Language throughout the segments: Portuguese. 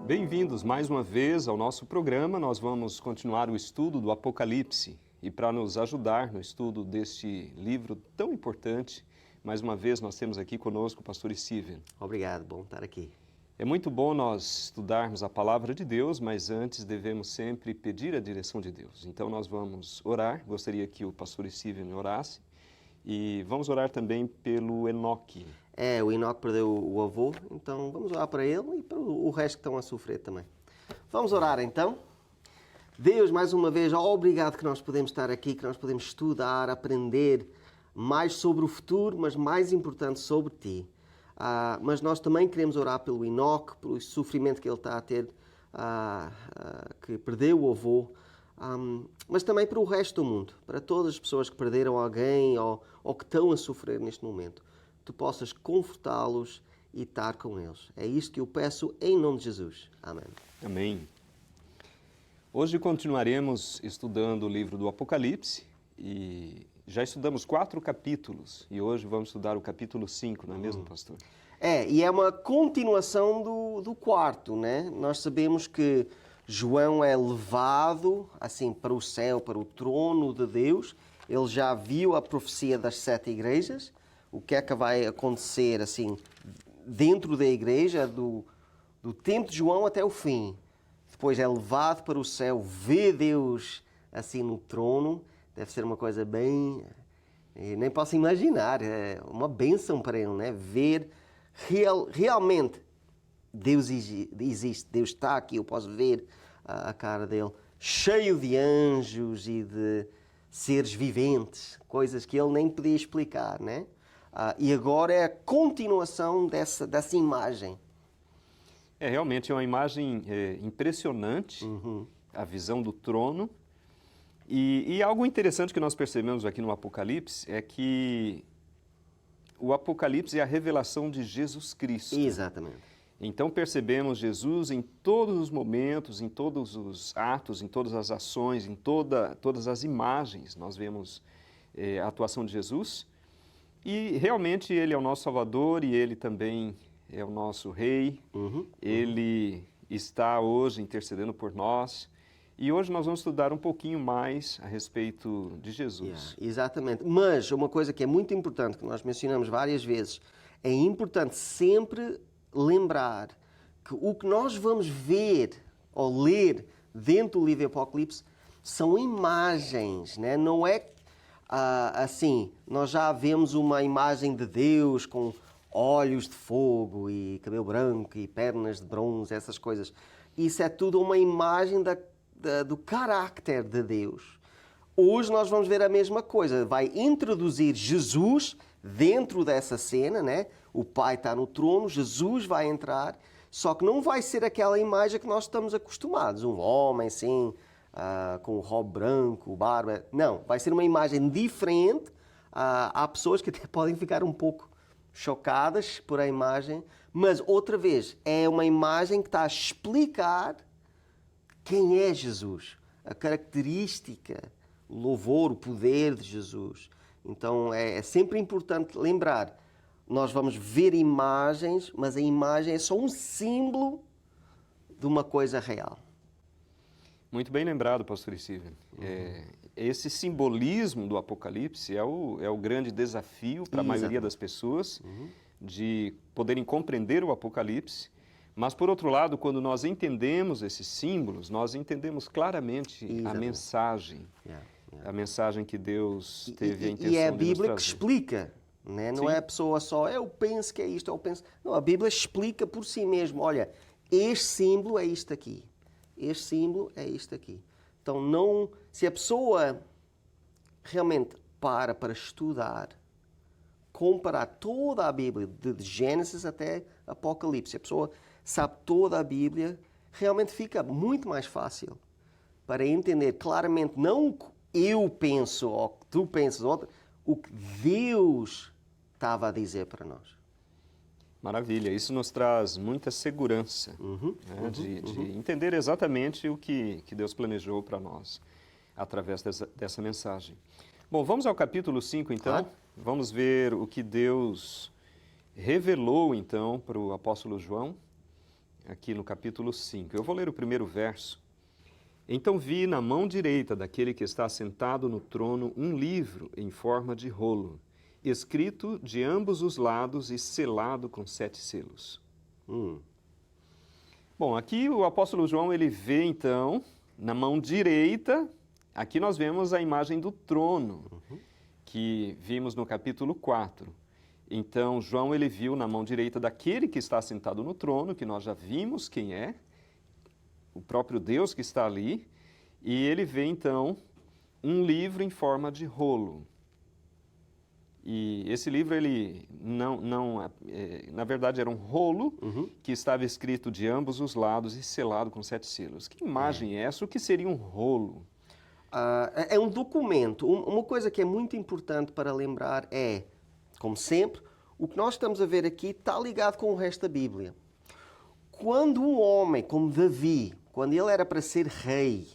Bem-vindos mais uma vez ao nosso programa. Nós vamos continuar o estudo do Apocalipse. E para nos ajudar no estudo deste livro tão importante, mais uma vez nós temos aqui conosco o pastor Steven. Obrigado, bom estar aqui. É muito bom nós estudarmos a palavra de Deus, mas antes devemos sempre pedir a direção de Deus. Então nós vamos orar. Gostaria que o pastor Steven orasse. E vamos orar também pelo Enoque. O Enoque perdeu o avô, então vamos orar para ele e para o resto que estão a sofrer também. Vamos orar então. Deus, mais uma vez, obrigado que nós podemos estar aqui, que nós podemos estudar, aprender mais sobre o futuro, mas mais importante sobre Ti. Mas nós também queremos orar pelo Enoque, pelo sofrimento que ele está a ter, que perdeu o avô, mas também para o resto do mundo, para todas as pessoas que perderam alguém ou que estão a sofrer neste momento. Tu possas confortá-los e estar com eles. É isto que eu peço em nome de Jesus. Amém. Amém. Hoje continuaremos estudando o livro do Apocalipse e já estudamos 4 capítulos e hoje vamos estudar o capítulo 5, não é mesmo, pastor? E é uma continuação do quarto, né? Nós sabemos que João é levado assim para o céu, para o trono de Deus. Ele já viu a profecia das 7 igrejas. O que é que vai acontecer assim dentro da igreja, do tempo de João até o fim. Depois é levado para o céu, vê Deus assim no trono. Deve ser uma coisa bem... nem posso imaginar. É uma bênção para ele, né? Ver realmente Deus existe. Deus está aqui, eu posso ver a cara dele. Cheio de anjos e de seres viventes. Coisas que ele nem podia explicar, né? E agora é a continuação dessa imagem. Realmente é uma imagem impressionante, a visão do trono. E algo interessante que nós percebemos aqui no Apocalipse é que o Apocalipse é a revelação de Jesus Cristo. Exatamente. Então percebemos Jesus em todos os momentos, em todos os atos, em todas as ações, em todas as imagens. Nós vemos a atuação de Jesus. E realmente Ele é o nosso Salvador e Ele também é o nosso Rei. Ele está hoje intercedendo por nós. E hoje nós vamos estudar um pouquinho mais a respeito de Jesus. Exatamente. Mas uma coisa que é muito importante, que nós mencionamos várias vezes, é importante sempre lembrar que o que nós vamos ver ou ler dentro do livro do Apocalipse são imagens, né? Não é assim, nós já vemos uma imagem de Deus com olhos de fogo e cabelo branco e pernas de bronze, essas coisas. Isso é tudo uma imagem do caráter de Deus. Hoje nós vamos ver a mesma coisa. Vai introduzir Jesus dentro dessa cena, né? O Pai está no trono, Jesus vai entrar, só que não vai ser aquela imagem que nós estamos acostumados. Um homem, assim, com o robe branco, barba. Não, vai ser uma imagem diferente. Há pessoas que até podem ficar um pouco chocadas por a imagem, mas, outra vez, é uma imagem que está a explicar quem é Jesus, a característica, o louvor, o poder de Jesus. Então, é sempre importante lembrar, nós vamos ver imagens, mas a imagem é só um símbolo de uma coisa real. Muito bem lembrado, pastor Steven. Esse simbolismo do Apocalipse é o grande desafio para a maioria das pessoas de poderem compreender o Apocalipse. Mas, por outro lado, quando nós entendemos esses símbolos, nós entendemos claramente a mensagem. A mensagem que Deus teve a intenção de nos trazer. E é a Bíblia que explica, né? Não é a pessoa só, eu penso que é isto, eu penso... Não, a Bíblia explica por si mesmo. Olha, este símbolo é isto aqui. Este símbolo é isto aqui. Então, não... Se a pessoa realmente para estudar, comparar toda a Bíblia, de Gênesis até Apocalipse, a pessoa sabe toda a Bíblia, realmente fica muito mais fácil para entender claramente não o que eu penso ou o que tu pensas, o que Deus estava a dizer para nós. Maravilha, isso nos traz muita segurança, né, de entender exatamente o que Deus planejou para nós através dessa mensagem. Bom, vamos ao capítulo 5 então, Claro. Vamos ver o que Deus revelou então para o apóstolo João, aqui no capítulo 5. Eu vou ler o primeiro verso. Então vi na mão direita daquele que está sentado no trono um livro em forma de rolo, escrito de ambos os lados e selado com 7 selos. Bom, aqui o apóstolo João, ele vê então, na mão direita, aqui nós vemos a imagem do trono, que vimos no capítulo 4. Então, João, ele viu na mão direita daquele que está sentado no trono, que nós já vimos quem é, o próprio Deus que está ali, e ele vê então um livro em forma de rolo. E esse livro, ele na verdade, era um rolo que estava escrito de ambos os lados e selado com 7 selos. Que imagem é essa? O que seria um rolo? É um documento. Uma coisa que é muito importante para lembrar é, como sempre, o que nós estamos a ver aqui está ligado com o resto da Bíblia. Quando um homem como Davi, quando ele era para ser rei,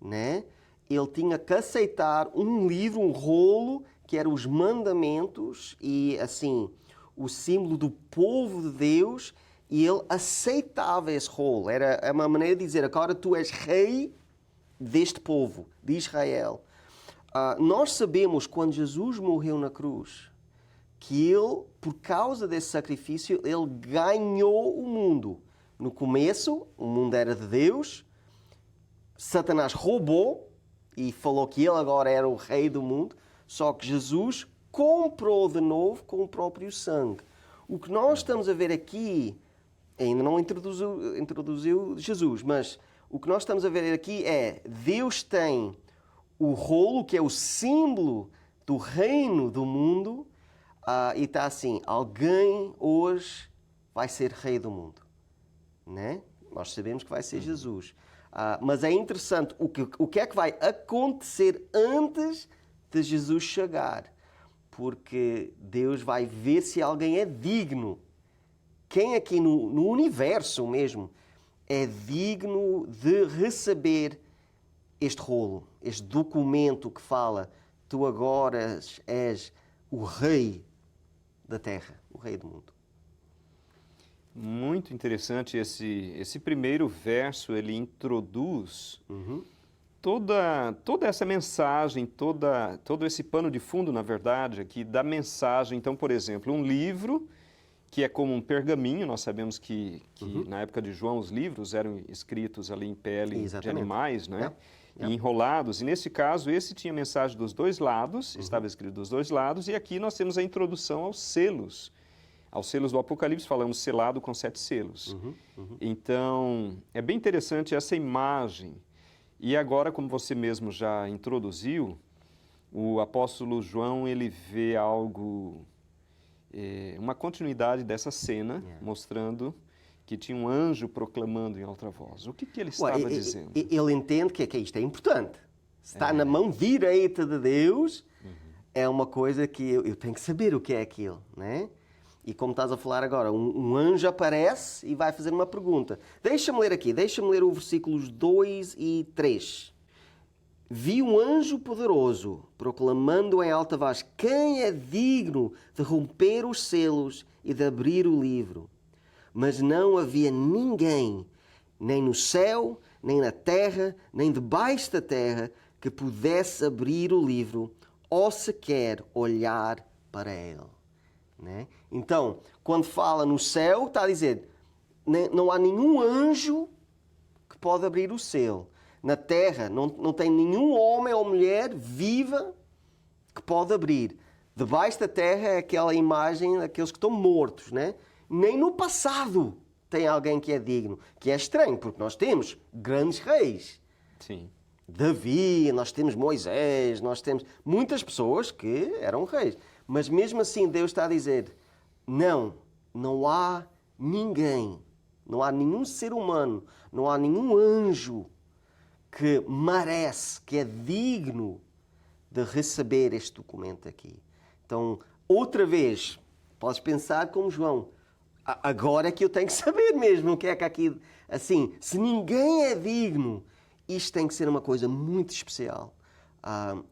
né, ele tinha que aceitar um livro, um rolo, que eram os mandamentos e, assim, o símbolo do povo de Deus, e ele aceitava esse rolo. Era uma maneira de dizer, agora tu és rei deste povo, de Israel. Nós sabemos, quando Jesus morreu na cruz, que ele, por causa desse sacrifício, ele ganhou o mundo. No começo, o mundo era de Deus, Satanás roubou e falou que ele agora era o rei do mundo, só que Jesus comprou de novo com o próprio sangue. O que nós estamos a ver aqui, ainda não introduziu Jesus, mas o que nós estamos a ver aqui é, Deus tem o rolo, que é o símbolo do reino do mundo, e está assim, alguém hoje vai ser rei do mundo. Né? Nós sabemos que vai ser Jesus. Mas é interessante o que é que vai acontecer antes de Jesus chegar. Porque Deus vai ver se alguém é digno. Quem aqui no universo mesmo é digno de receber este rolo, este documento que fala, tu agora és o rei da terra, o rei do mundo. Muito interessante esse primeiro verso, ele introduz toda essa mensagem, todo esse pano de fundo, na verdade, aqui da mensagem. Então, por exemplo, um livro que é como um pergaminho, nós sabemos que na época de João os livros eram escritos ali em pele de animais, né? E enrolados, e nesse caso, esse tinha mensagem dos dois lados, estava escrito dos dois lados, e aqui nós temos a introdução aos selos do Apocalipse, falamos selado com 7 selos. Então, é bem interessante essa imagem. E agora, como você mesmo já introduziu, o apóstolo João, ele vê algo, uma continuidade dessa cena, mostrando que tinha um anjo proclamando em alta voz. O que ele estava dizendo? Ele entende que isto é importante. Está na mão direita de Deus, é uma coisa que eu tenho que saber o que é aquilo, né? E como estás a falar agora, um anjo aparece e vai fazer uma pergunta. Deixa-me ler os versículos 2 e 3. Vi um anjo poderoso proclamando em alta voz: quem é digno de romper os selos e de abrir o livro? Mas não havia ninguém, nem no céu, nem na terra, nem debaixo da terra, que pudesse abrir o livro ou sequer olhar para ele. Né? Então, quando fala no céu, está a dizer, não há nenhum anjo que pode abrir o selo. Na terra, não tem nenhum homem ou mulher viva que pode abrir. Debaixo da terra é aquela imagem daqueles que estão mortos, né? Nem no passado tem alguém que é digno, que é estranho, porque nós temos grandes reis. Sim. Davi, nós temos Moisés, nós temos muitas pessoas que eram reis. Mas mesmo assim Deus está a dizer, não há ninguém Não há nenhum ser humano, não há nenhum anjo que merece, que é digno de receber este documento aqui. Então, outra vez, podes pensar como João, agora é que eu tenho que saber mesmo o que é que aqui... Assim, se ninguém é digno, isto tem que ser uma coisa muito especial.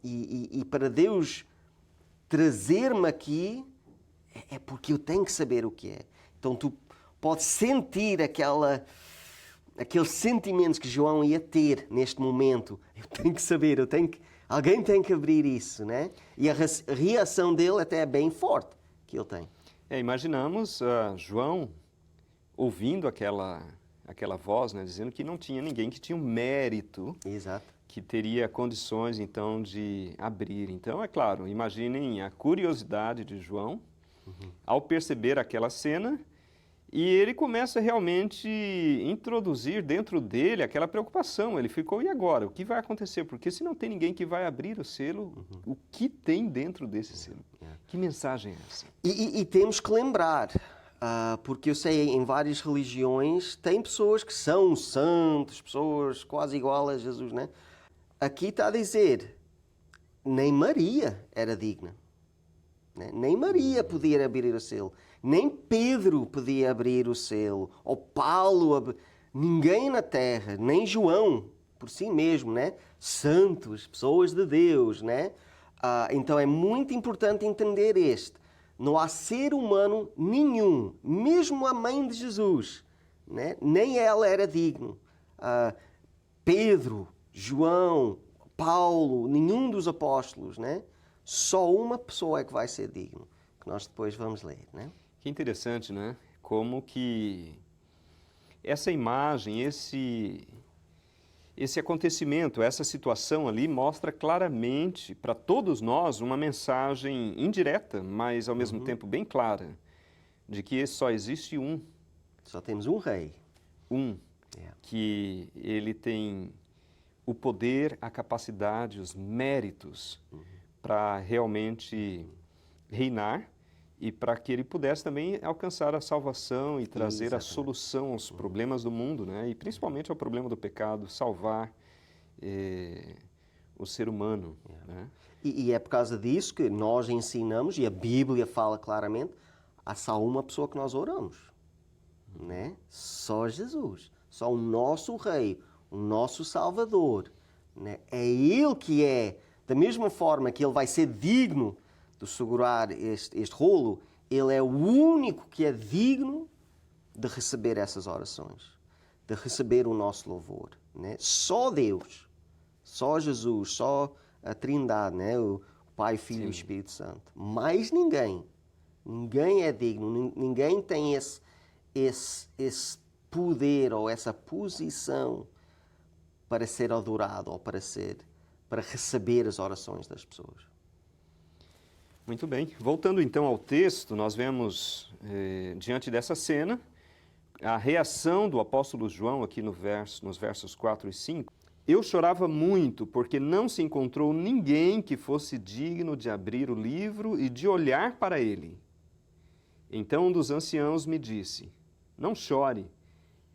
E para Deus trazer-me aqui, é porque eu tenho que saber o que é. Então, tu podes sentir aqueles sentimentos que João ia ter neste momento. Eu tenho que saber, alguém tem que abrir isso, né? E a reação dele até é bem forte que ele tem. Imaginamos João ouvindo aquela voz, né, dizendo que não tinha ninguém que tinha um mérito, Exato. que teria condições, então, de abrir. Então, é claro, imaginem a curiosidade de João ao perceber aquela cena, e ele começa realmente a introduzir dentro dele aquela preocupação. Ele ficou, e agora? O que vai acontecer? Porque se não tem ninguém que vai abrir o selo, o que tem dentro desse selo? Que mensagem é essa? E temos que lembrar, porque eu sei em várias religiões tem pessoas que são santos, pessoas quase igual a Jesus, né? Aqui está a dizer, nem Maria era digna. Né? Nem Maria podia abrir o selo. Nem Pedro podia abrir o selo. Ou Paulo. Ninguém na terra. Nem João, por si mesmo, né? Santos, pessoas de Deus, né? Então é muito importante entender Não há ser humano nenhum, mesmo a mãe de Jesus, né? Nem ela era digno. Pedro, João, Paulo, nenhum dos apóstolos, né? Só uma pessoa é que vai ser digno, que nós depois vamos ler, né? Que interessante, né? Como que essa imagem, esse acontecimento, essa situação ali mostra claramente para todos nós uma mensagem indireta, mas ao mesmo tempo bem clara, de que só existe um. Só temos um rei. Que ele tem o poder, a capacidade, os méritos para realmente reinar e para que ele pudesse também alcançar a salvação e trazer a solução aos problemas do mundo, né? E principalmente ao problema do pecado, salvar o ser humano. Né? E é por causa disso que nós ensinamos, e a Bíblia fala claramente, há só uma pessoa que nós oramos, né? Só Jesus, só o nosso Rei, o nosso Salvador. Né? É Ele que é, da mesma forma que Ele vai ser digno de segurar este rolo, Ele é o único que é digno de receber essas orações, de receber o nosso louvor. Né? Só Deus, só Jesus, só a Trindade, né? O Pai, Filho e o Espírito Santo. Mais ninguém. Ninguém é digno, ninguém tem esse poder ou essa posição para ser adorado ou para receber as orações das pessoas. Muito bem. Voltando então ao texto, nós vemos, diante dessa cena, a reação do apóstolo João aqui nos versos 4 e 5. Eu chorava muito, porque não se encontrou ninguém que fosse digno de abrir o livro e de olhar para ele. Então um dos anciãos me disse, não chore,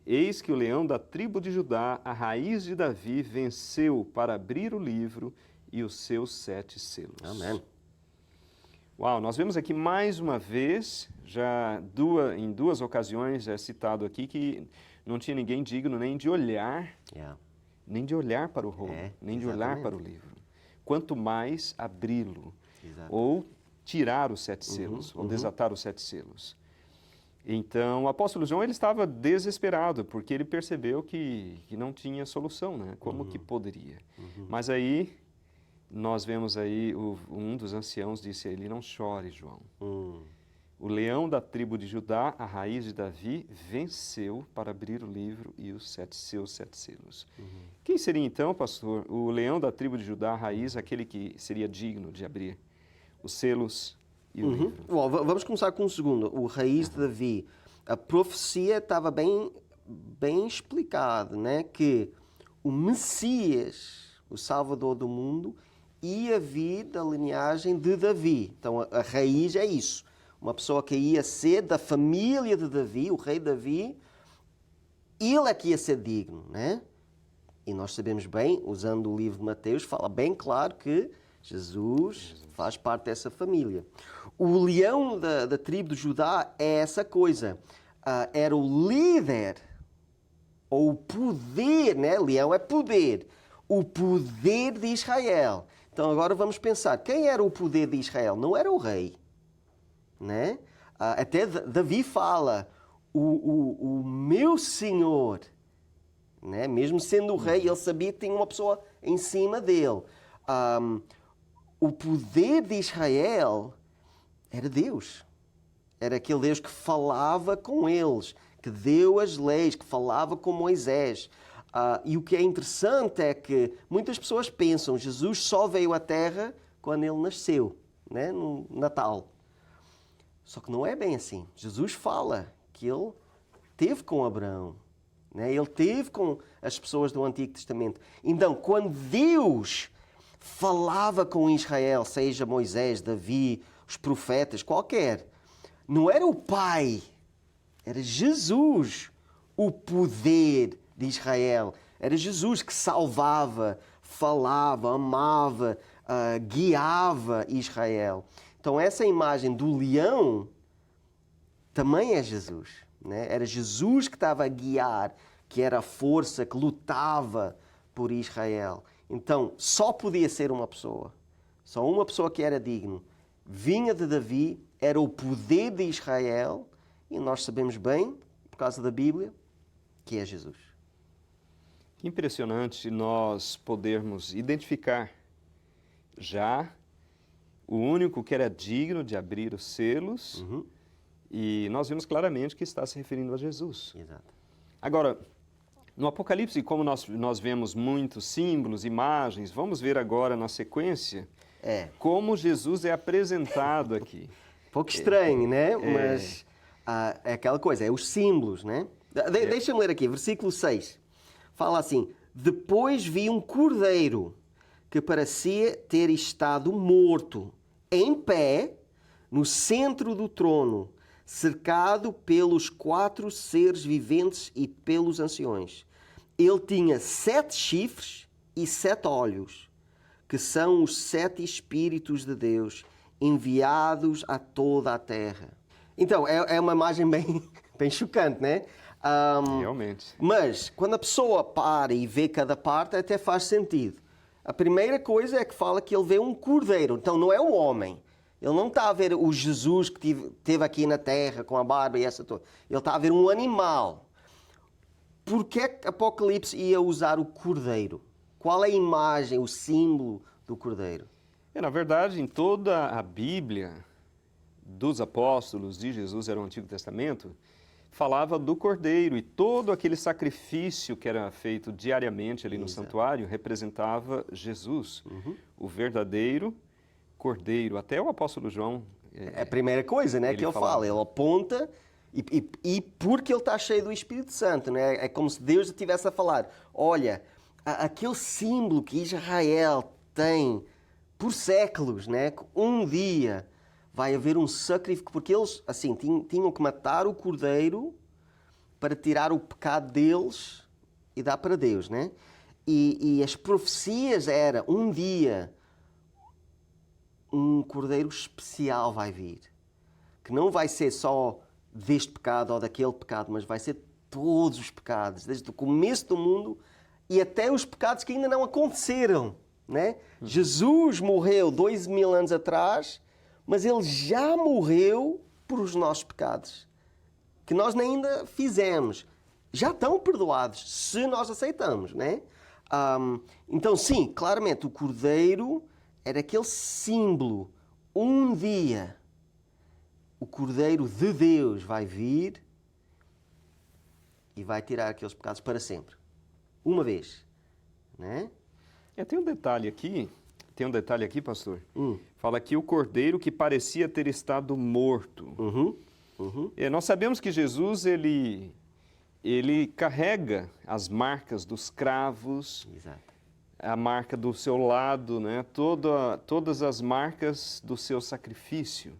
eis que o leão da tribo de Judá, a raiz de Davi, venceu para abrir o livro e os seus 7 selos. Amém. Uau, nós vemos aqui mais uma vez, em duas ocasiões é citado aqui que não tinha ninguém digno nem de olhar, nem de olhar para o rolo, nem de olhar para o livro. Quanto mais abri-lo, ou tirar os 7 selos, ou desatar os 7 selos. Então, o apóstolo João ele estava desesperado, porque ele percebeu que não tinha solução, né? Como que poderia? Mas aí, nós vemos aí, um dos anciãos disse a ele, não chore, João. O leão da tribo de Judá, a raiz de Davi, venceu para abrir o livro e os seus 7 selos. Quem seria então, pastor, o leão da tribo de Judá, a raiz, aquele que seria digno de abrir os selos e o livro? Bom, vamos começar com o segundo, o raiz de Davi. A profecia estava bem explicada, né? Que o Messias, o Salvador do mundo, ia vir da linhagem de Davi. Então a raiz é isso. Uma pessoa que ia ser da família de Davi, o rei Davi, ele é que ia ser digno, né? E nós sabemos bem, usando o livro de Mateus, fala bem claro que Jesus faz parte dessa família. O leão da tribo de Judá é essa coisa. Era o líder, ou o poder, né? Leão é poder. O poder de Israel. Então agora vamos pensar, quem era o poder de Israel? Não era o rei, né? Até Davi fala, o meu Senhor, né? Mesmo sendo o rei, ele sabia que tinha uma pessoa em cima dele. O poder de Israel era Deus. Era aquele Deus que falava com eles, que deu as leis, que falava com Moisés. E o que é interessante é que muitas pessoas pensam que Jesus só veio à Terra quando ele nasceu, né? No Natal. Só que não é bem assim. Jesus fala que ele teve com Abraão, né? Ele teve com as pessoas do Antigo Testamento. Então, quando Deus falava com Israel, seja Moisés, Davi, os profetas, qualquer, não era o Pai, era Jesus, o poder de Israel. Era Jesus que salvava, falava, amava, guiava Israel. Então essa imagem do leão também é Jesus, né? Era Jesus que estava a guiar, que era a força que lutava por Israel. Então só podia ser uma pessoa, só uma pessoa que era digno. Vinha de Davi, era o poder de Israel, e nós sabemos bem, por causa da Bíblia, que é Jesus. Que impressionante nós podermos identificar já o único que era digno de abrir os selos, e nós vimos claramente que está se referindo a Jesus. Exato. Agora, no Apocalipse, como nós vemos muitos símbolos, imagens, vamos ver agora na sequência como Jesus é apresentado aqui. Pouco estranho, né? Mas é aquela coisa, é os símbolos, né? Deixa-me ler aqui, versículo 6. Fala assim, depois vi um cordeiro que parecia ter estado morto, em pé, no centro do trono, cercado pelos 4 seres viventes e pelos anciões. Ele tinha 7 chifres e 7 olhos, que são os 7 Espíritos de Deus, enviados a toda a terra. Então, é uma imagem bem chocante, né? Realmente. Mas, quando a pessoa para e vê cada parte, até faz sentido. A primeira coisa é que fala que ele vê um cordeiro. Então, não é um homem. Ele não está a ver o Jesus que esteve aqui na terra com a barba e essa toda. Ele está a ver um animal. Por que Apocalipse ia usar o cordeiro? Qual é a imagem, o símbolo do cordeiro? Na verdade, em toda a Bíblia dos apóstolos de Jesus, era o Antigo Testamento, falava do cordeiro, e todo aquele sacrifício que era feito diariamente ali no santuário representava Jesus, o verdadeiro cordeiro. Até o apóstolo João... É a primeira coisa, né, que ele fala. Ele aponta e porque ele está cheio do Espírito Santo, né? É como se Deus estivesse a falar, olha, aquele símbolo que Israel tem por séculos, né? Que um dia vai haver um sacrifício, porque eles, assim, tinham que matar o cordeiro para tirar o pecado deles e dar para Deus, né? E as profecias era, um dia, um cordeiro especial vai vir, que não vai ser só deste pecado ou daquele pecado, mas vai ser todos os pecados, desde o começo do mundo e até os pecados que ainda não aconteceram, né? Jesus morreu 2000 anos atrás, mas ele já morreu por os nossos pecados, que nós ainda fizemos. Já estão perdoados, se nós aceitamos, né? Então, sim, claramente, o cordeiro era aquele símbolo. Um dia, o cordeiro de Deus vai vir e vai tirar aqueles pecados para sempre. Uma vez, né? Tem um detalhe aqui, pastor. Fala aqui o cordeiro que parecia ter estado morto. Nós sabemos que Jesus, ele carrega as marcas dos cravos, a marca do seu lado, né? Todas as marcas do seu sacrifício.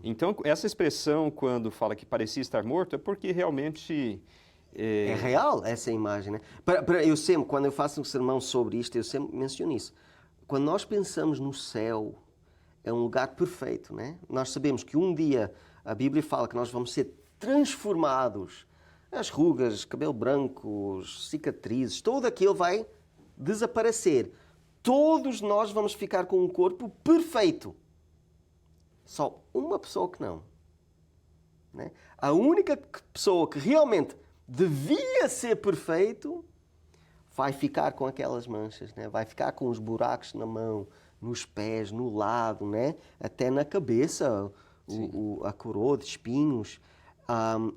Então, essa expressão, quando fala que parecia estar morto, é porque realmente É real essa imagem, né? Eu sempre, quando eu faço um sermão sobre isto, eu sempre menciono isso. Quando nós pensamos no céu, é um lugar perfeito, né? Nós sabemos que um dia a Bíblia fala que nós vamos ser transformados. As rugas, cabelo branco, cicatrizes, tudo aquilo vai desaparecer. Todos nós vamos ficar com um corpo perfeito. Só uma pessoa que não. Né? A única pessoa que realmente devia ser perfeito vai ficar com aquelas manchas, né? Vai ficar com os buracos na mão, nos pés, no lado, né? Até na cabeça, a coroa de espinhos.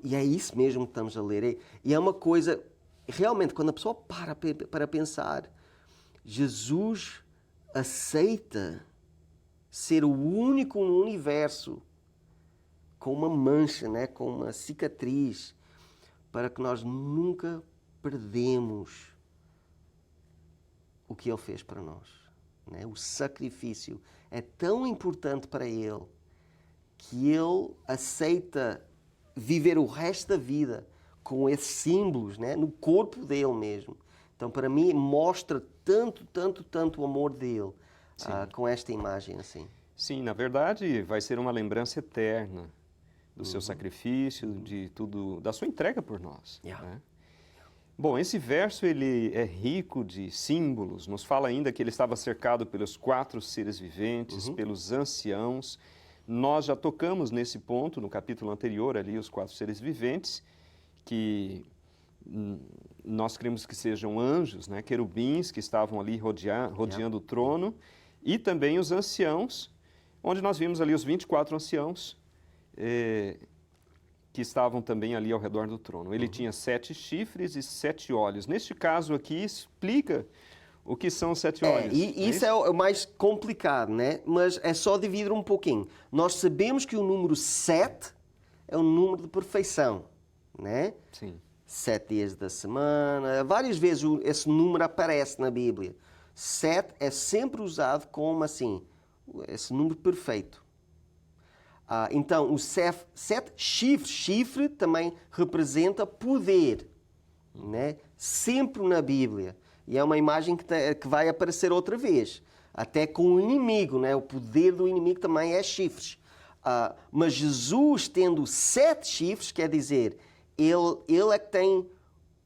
E é isso mesmo que estamos a ler. E é uma coisa, realmente, quando a pessoa para pensar, Jesus aceita ser o único no universo com uma mancha, né? Com uma cicatriz, para que nós nunca perdemos o que Ele fez para nós. Né? O sacrifício é tão importante para Ele que Ele aceita viver o resto da vida com esses símbolos, né? No corpo dele mesmo. Então, para mim, mostra tanto o amor dele com esta imagem assim. Sim, na verdade, vai ser uma lembrança eterna do seu sacrifício, de tudo, da sua entrega por nós. Né? Bom, esse verso ele é rico de símbolos. Nos fala ainda que ele estava cercado pelos 4 seres viventes, pelos anciãos. Nós já tocamos nesse ponto no capítulo anterior ali, os 4 seres viventes, que nós cremos que sejam anjos, né? Querubins que estavam ali rodeando o trono, e também os anciãos, onde nós vimos ali os 24 anciãos que estavam também ali ao redor do trono. Ele tinha 7 chifres e 7 olhos. Neste caso aqui, explica o que são os 7 olhos. Isso é o mais complicado, né? Mas é só dividir um pouquinho. Nós sabemos que o número 7 é um número de perfeição, né? Sim. 7 dias da semana. Várias vezes esse número aparece na Bíblia. 7 é sempre usado como assim, esse número perfeito. Então, o 7 chifres, chifre também representa poder, né? Sempre na Bíblia. E é uma imagem que vai aparecer outra vez, até com o inimigo, né? O poder do inimigo também é chifres. Mas Jesus tendo 7 chifres, quer dizer, ele é que tem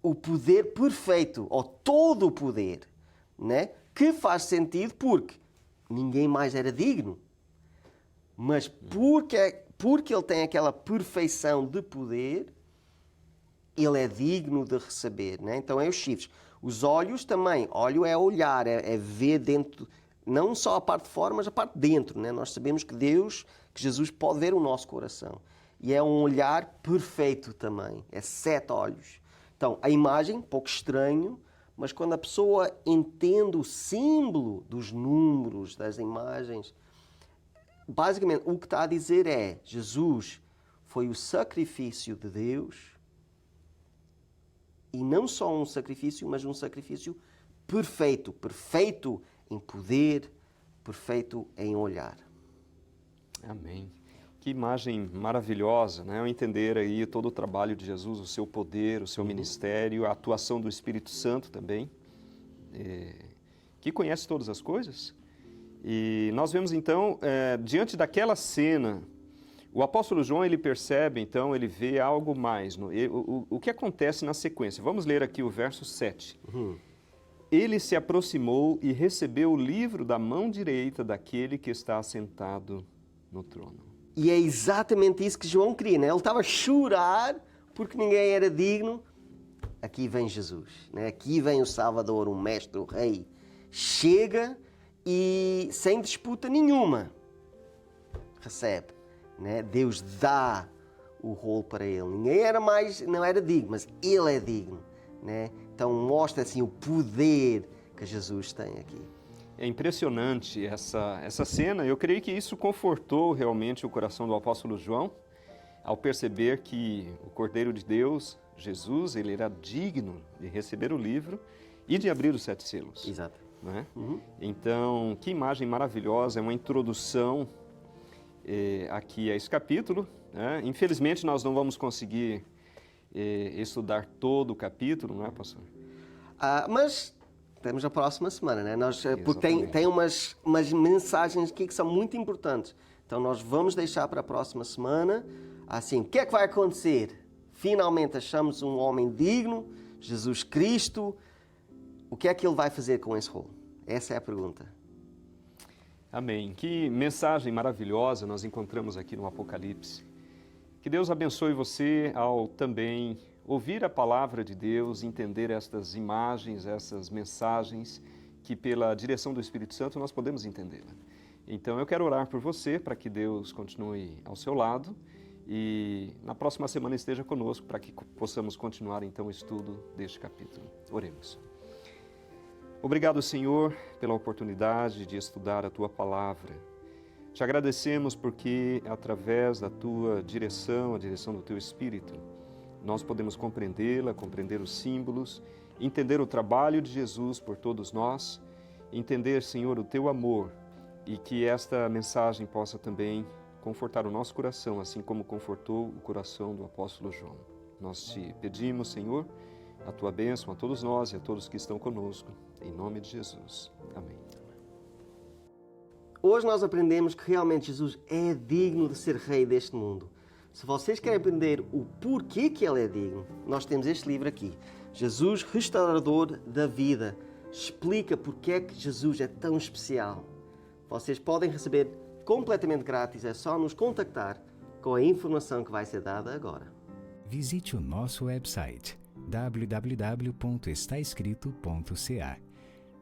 o poder perfeito, ou todo o poder, né? Que faz sentido porque ninguém mais era digno. Mas porque ele tem aquela perfeição de poder, ele é digno de receber, né? Então é os chifres. Os olhos também. Olho é olhar, é ver dentro, não só a parte de fora, mas a parte de dentro, né? Nós sabemos que Jesus pode ver o nosso coração. E é um olhar perfeito também. É 7 olhos. Então, a imagem, um pouco estranho, mas quando a pessoa entende o símbolo dos números, das imagens, basicamente, o que está a dizer é, Jesus foi o sacrifício de Deus, e não só um sacrifício, mas um sacrifício perfeito. Perfeito em poder, perfeito em olhar. Amém. Que imagem maravilhosa, né? Eu entender aí todo o trabalho de Jesus, o seu poder, o seu ministério, a atuação do Espírito Santo também, que conhece todas as coisas. E nós vemos então, diante daquela cena, o apóstolo João, ele percebe, então, ele vê algo mais. O que acontece na sequência? Vamos ler aqui o verso 7. Ele se aproximou e recebeu o livro da mão direita daquele que está assentado no trono. E é exatamente isso que João queria, né? Ele estava a chorar porque ninguém era digno. Aqui vem Jesus, né? Aqui vem o Salvador, o Mestre, o Rei. Chega e sem disputa nenhuma recebe, né? Deus dá o rolo para ele. Ninguém não era digno, mas ele é digno, né? Então mostra assim o poder que Jesus tem aqui. É impressionante essa cena. Eu creio que isso confortou realmente o coração do apóstolo João ao perceber que o Cordeiro de Deus, Jesus, ele era digno de receber o livro e de abrir os 7 selos. Exato. Né? Então, que imagem maravilhosa, é uma introdução aqui a esse capítulo. Né? Infelizmente, nós não vamos conseguir estudar todo o capítulo, não é, pastor? Mas temos a próxima semana, né? Porque Exatamente. tem umas mensagens aqui que são muito importantes. Então nós vamos deixar para a próxima semana. Assim, o que é que vai acontecer? Finalmente achamos um homem digno, Jesus Cristo. O que é que ele vai fazer com esse rolo? Essa é a pergunta. Amém. Que mensagem maravilhosa nós encontramos aqui no Apocalipse. Que Deus abençoe você ao também ouvir a palavra de Deus, entender estas imagens, essas mensagens, que pela direção do Espírito Santo nós podemos entendê-la. Então eu quero orar por você, para que Deus continue ao seu lado e na próxima semana esteja conosco para que possamos continuar então o estudo deste capítulo. Oremos. Obrigado, Senhor, pela oportunidade de estudar a Tua Palavra. Te agradecemos porque, através da Tua direção, a direção do Teu Espírito, nós podemos compreendê-la, compreender os símbolos, entender o trabalho de Jesus por todos nós, entender, Senhor, o Teu amor e que esta mensagem possa também confortar o nosso coração, assim como confortou o coração do apóstolo João. Nós te pedimos, Senhor, a Tua bênção a todos nós e a todos que estão conosco, em nome de Jesus. Amém. Hoje nós aprendemos que realmente Jesus é digno de ser rei deste mundo. Se vocês querem aprender o porquê que Ele é digno, nós temos este livro aqui. Jesus, Restaurador da Vida, explica porque é que Jesus é tão especial. Vocês podem receber completamente grátis, é só nos contactar com a informação que vai ser dada agora. Visite o nosso website www.estaescrito.ca.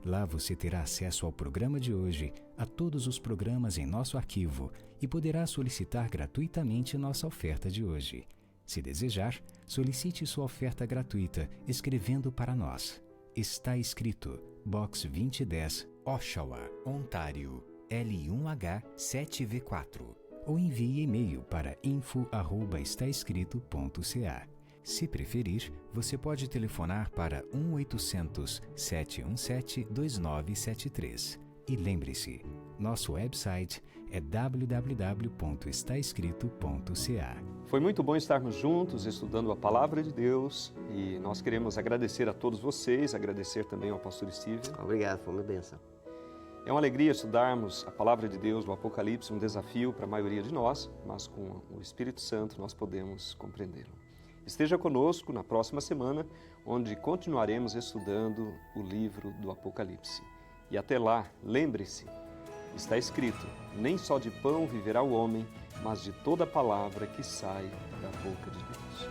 Lá você terá acesso ao programa de hoje, a todos os programas em nosso arquivo e poderá solicitar gratuitamente nossa oferta de hoje. Se desejar, solicite sua oferta gratuita escrevendo para nós. Está escrito Box 2010, Oshawa, Ontário, L1H 7V4 ou envie e-mail para info@estaescrito.ca. Se preferir, você pode telefonar para 1-800-717-2973. E lembre-se, nosso website é www.estaescrito.ca. Foi muito bom estarmos juntos estudando a Palavra de Deus e nós queremos agradecer a todos vocês, agradecer também ao pastor Steve. Obrigado, foi uma bênção. É uma alegria estudarmos a Palavra de Deus no Apocalipse, um desafio para a maioria de nós, mas com o Espírito Santo nós podemos compreendê-lo. Esteja conosco na próxima semana, onde continuaremos estudando o livro do Apocalipse. E até lá, lembre-se, está escrito, nem só de pão viverá o homem, mas de toda palavra que sai da boca de Deus.